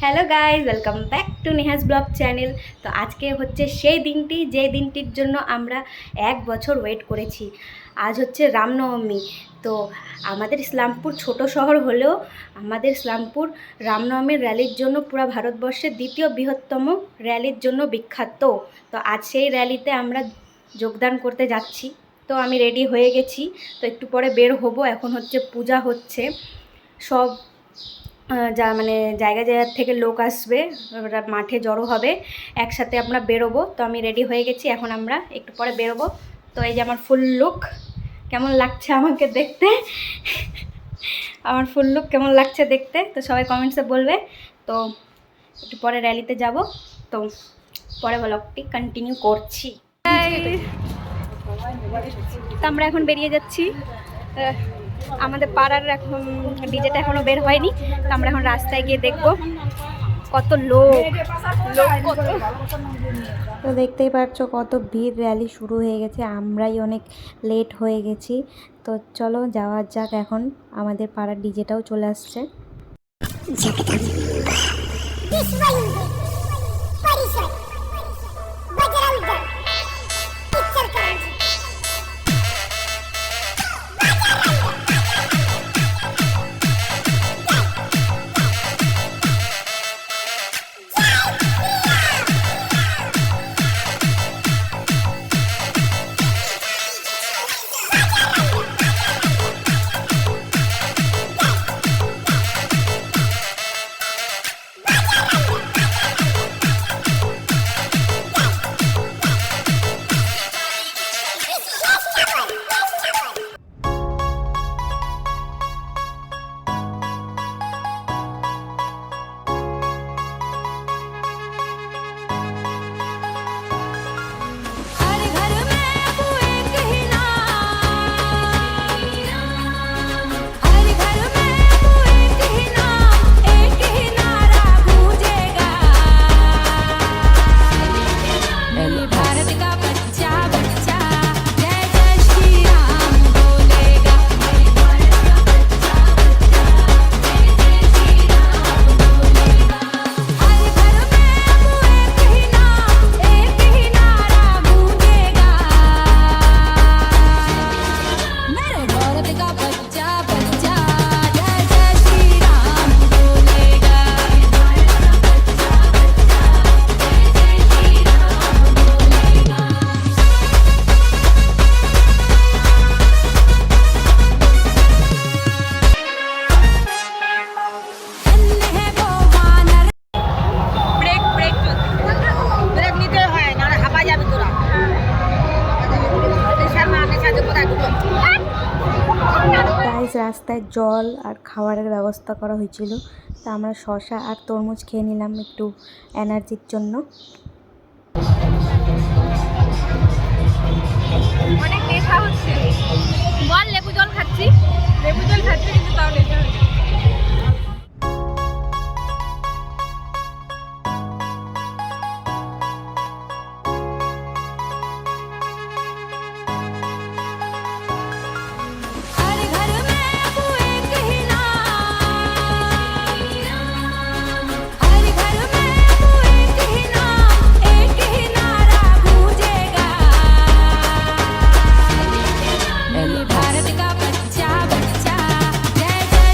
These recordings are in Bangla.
Hello guys, welcome back to Neha's blog channel. তো আজকে হচ্ছে সেই দিনটি যে দিনটির জন্য আমরা 1 বছর ওয়েট করেছি। আজ হচ্ছে রামনবমী। তো আমাদের ইসলামপুর ছোট শহর হলেও আমাদের ইসলামপুর রামনবমীর র্যালির জন্য পুরো ভারতবর্ষের দ্বিতীয় বৃহত্তম র্যালির জন্য বিখ্যাত। তো আজ সেই র্যালিতে আমরা যোগদান করতে যাচ্ছি। তো আমি রেডি হয়ে গেছি, তো একটু পরে বের হব। এখন হচ্ছে পূজা হচ্ছে, সব যা মানে জায়গা থেকে লোক আসবে, ওরা মাঠে জড়ো হবে, একসাথে আমরা বেরোবো। তো আমি রেডি হয়ে গেছি, এখন আমরা একটু পরে বেরোবো। তো এই যে আমার ফুল লুক, কেমন লাগছে আমাকে দেখতে? আমার ফুল লুক কেমন লাগছে দেখতে তো সবাই কমেন্টসে বলবে। তো একটু পরে র্যালিতে যাব, তো পরে ব্লগটি কন্টিনিউ করছি। তো আমরা এখন বেরিয়ে যাচ্ছি। আমাদের পাড়ার এখন ডিজেটা এখনো বের হয়নি, তো আমরা এখন রাস্তায় গিয়ে দেখব কত লোক কত। তো দেখতেই পাচ্ছ কত ভিড়, র্যালি শুরু হয়ে গেছে, আমরাই অনেক লেট হয়ে গেছি। তো চলো যাওয়া যাক, এখন আমাদের পাড়ার ডিজেটাও চলে আসছে। রাস্তায় জল আর খাবারের ব্যবস্থা করা হয়েছিল, তা আমরা শসা আর তরমুজ খেয়ে নিলাম একটু এনার্জির জন্য। অনেক নেশা হচ্ছে, বল লেবু জল খাচ্ছি কিন্তু তাও নেশা হচ্ছে। भारत का बच्चा बच्चा जय जय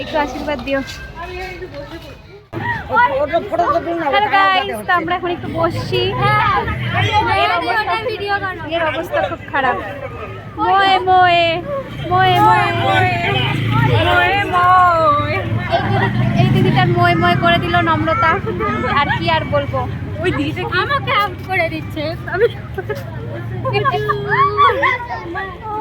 একটু আশীর্বাদ দিও। হ্যালো গাইস, তো আমরা এখন একটু বসছি। এর অবস্থা খুব খারাপ। মোয়ে মোয়ে মোয়ে মোয়ে মোয়ে মোয়ে, এই দিদিটার মোয়ে মোয়ে করে দিল নম্রতা। আর কি আর বলবো, ওই দিদিটা আমাকে আউট করে দিচ্ছে। আমি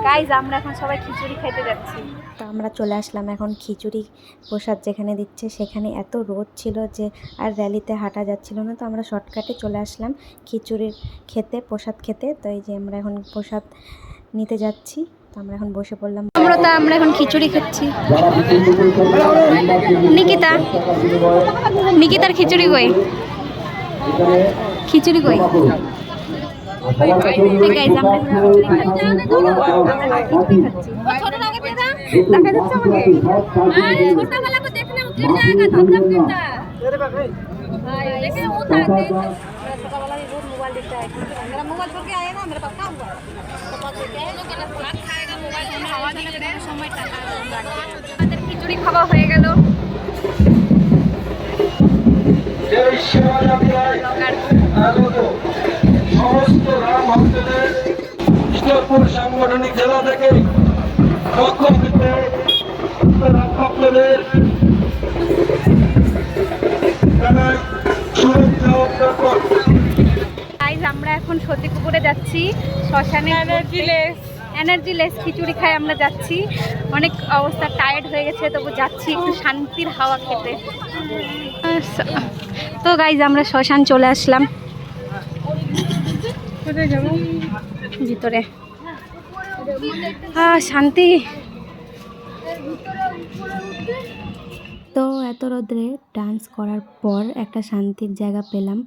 গাইস, আমরা এখন সবাই খিচুড়ি খেতে যাচ্ছি। তো আমরা চলে আসলাম এখন খিচুড়ি প্রসাদ যেখানে দিচ্ছে, সেখানে এত রোদ ছিল যে আর র্যালিতে হাঁটা যাচ্ছিল না। তো আমরা শর্টকাটে চলে আসলাম খিচুড়ির খেতে, প্রসাদ খেতে। তো এই যে আমরা এখন প্রসাদ নিতে যাচ্ছি। তো আমরা এখন বসে পড়লাম। আমরা এখন খিচুড়ি খাচ্ছি। নিকিতার খিচুড়ি কই? খিচুড়ি কই? খিচুড়ি খাওয়া হয়ে গেল। সমস্ত রাম ভক্তদের ঈশ্বরপুর সাংগঠনিক জেলা থেকে পক্ষ থেকে ভক্তদের শুভেচ্ছা জ্ঞাপন। গাইস, আমরা এখন সতীপুকুরে যাচ্ছি শ্মশানে। এনার্জি লেস খিচুড়ি খাই আমরা যাচ্ছি। অনেক অবস্থা টায়ার্ড হয়ে গেছে, তবু যাচ্ছি একটু শান্তির হাওয়া খেতে। তো গাইস, আমরা শ্মশান চলে আসলাম। ভিতরে শান্তি। তো এত রোদ্রে ডান্স করার পর একটা শান্তির জায়গা পেলাম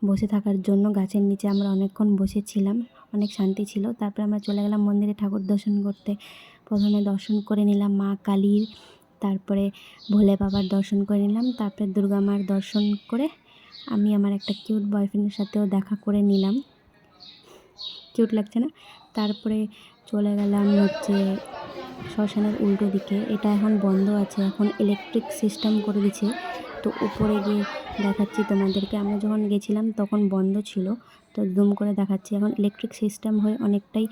বসে থাকার জন্য। গাছের নিচে আমরা অনেকক্ষণ বসেছিলাম, অনেক শান্তি ছিল। তারপরে আমরা চলে গেলাম মন্দিরে ঠাকুর দর্শন করতে। প্রথমে দর্শন করে নিলাম মা কালীর, তারপরে ভোলে বাবার দর্শন করে নিলাম, তারপরে দুর্গা মার দর্শন করে আমি আমার একটা কিউট বয়ফ্রেন্ডের সাথেও দেখা করে নিলাম। কিউট লাগছে না? তারপরে চলে গেলাম হচ্ছে শ্মশানের উল্টো দিকে। এটা এখন বন্ধ আছে, এখন ইলেকট্রিক সিস্টেম করে দিচ্ছে। তো উপরে গিয়ে দেখাচ্ছি তোমাদেরকে। আমরা যখন গেছিলাম তখন বন্ধ ছিল, তো জুম করে দেখাচ্ছি। এখন ইলেকট্রিক সিস্টেম হয়ে অনেকটাই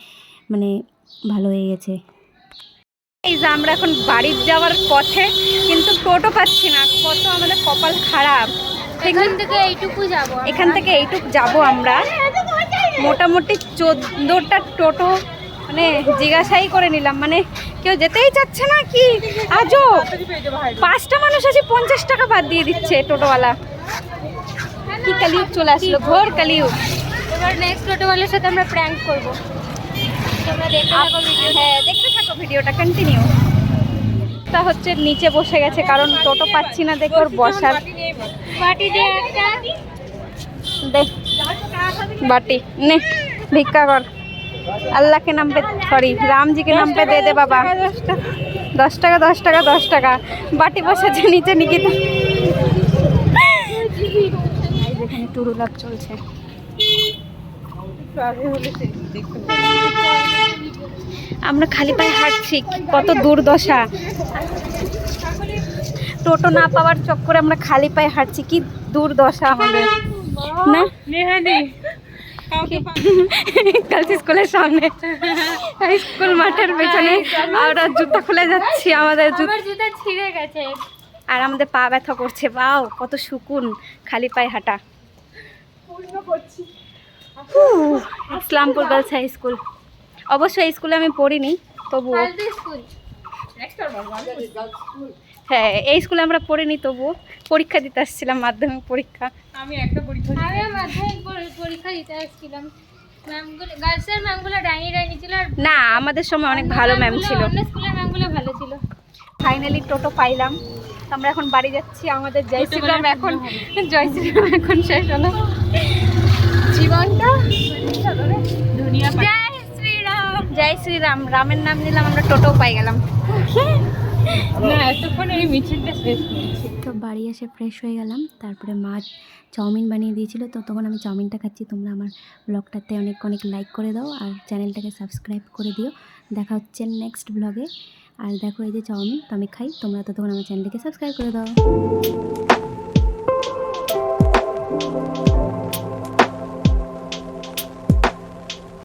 মানে ভালো হয়ে গেছে। এই যে আমরা এখন বাড়ি যাওয়ার পথে, কিন্তু টোটো পাচ্ছি না। কত আমাদের কপাল খারাপ। এখান থেকে এইটুকু যাবো আমরা। মোটামুটি 14টা টোটো মানে জিজ্ঞাসাই করে নিলাম, মানে কেউ যেতেই চাচ্ছে না। কি আজও 5টা মানুষ আছে, 50 টাকা বাদ দিয়ে দিচ্ছে টোটোওয়ালা। কি কালিউগ চলে আসলো, ঘোর কালিউগ। এবার নেক্সট টোটোওয়ালার সাথে আমরা প্র্যাঙ্ক করবো। হ্যাঁ, দেখতে থাকো ভিডিওটা কন্টিনিউ। তা হচ্ছে নিচে বসে গেছে, কারণ টোটো পাচ্ছি না দেখে ওর বসার। বাটি দে একটা, দে बाटी ने भिक्का कर। अल्लाह के नाम पे, सॉरी राम जी के नाम पे दे दे बाबा। 10 টাকা 10 টাকা 10 টাকা। বাটি বসেছে নিচে নিকিতা। যেখানে টুরুলাপ চলছে। আমরা খালি পায়ে হাঁটছি, কত দুর্দশা। টোটো না পাওয়ার চক্করে আমরা খালি পায়ে হাঁটছি, কি দুর্দশা আমাদের না। গার্লস স্কুলের সামনে, স্কুল মাঠের পেছনে আমরা জুতা খুলে যাচ্ছি। আমাদের জুতা ছিঁড়ে গেছে আর আমাদের পা ব্যথা করছে। বাও, কত সুকুন খালি পায়ে হাঁটা। Islampur girls high school. অবশ্য এই স্কুলে আমি পড়িনি, তবুও হ্যাঁ এই স্কুলে আমরা পড়িনি, তবুও পরীক্ষা দিতে আসছিলাম, মাধ্যমিক পরীক্ষা। আমি মাধ্যমিক পরীক্ষা দিতে আসছিলাম। গার্লসের ম্যামগুলো ডাইনি ছিল না, আমাদের সময় অনেক ভালো ম্যাম ছিল। স্কুলের ম্যামগুলো ভালো ছিল। ফাইনালি টোটো পাইলাম। আমরা এখন বাড়ি যাচ্ছি। আমাদের জয় শ্রীরাম এখন শেষ হলো। জীবনটা জয় শ্রীরাম, রামের নাম নিলাম, আমরা টোটো পাই গেলাম। তো বাড়ি এসে ফ্রেশ হয়ে গেলাম, তারপরে মা চাউমিন বানিয়ে দিয়েছিল, তো তখন আমি চাউমিনটা খাচ্ছি। তোমরা আমার ব্লগটাতে অনেক অনেক লাইক করে দাও আর চ্যানেলটাকে সাবস্ক্রাইব করে দিও। দেখা হচ্ছে নেক্সট ব্লগে। আর দেখো এই যে চাউমিন, তো আমি খাই, তোমরা ততক্ষণ আমার চ্যানেলটাকে সাবস্ক্রাইব করে দাও।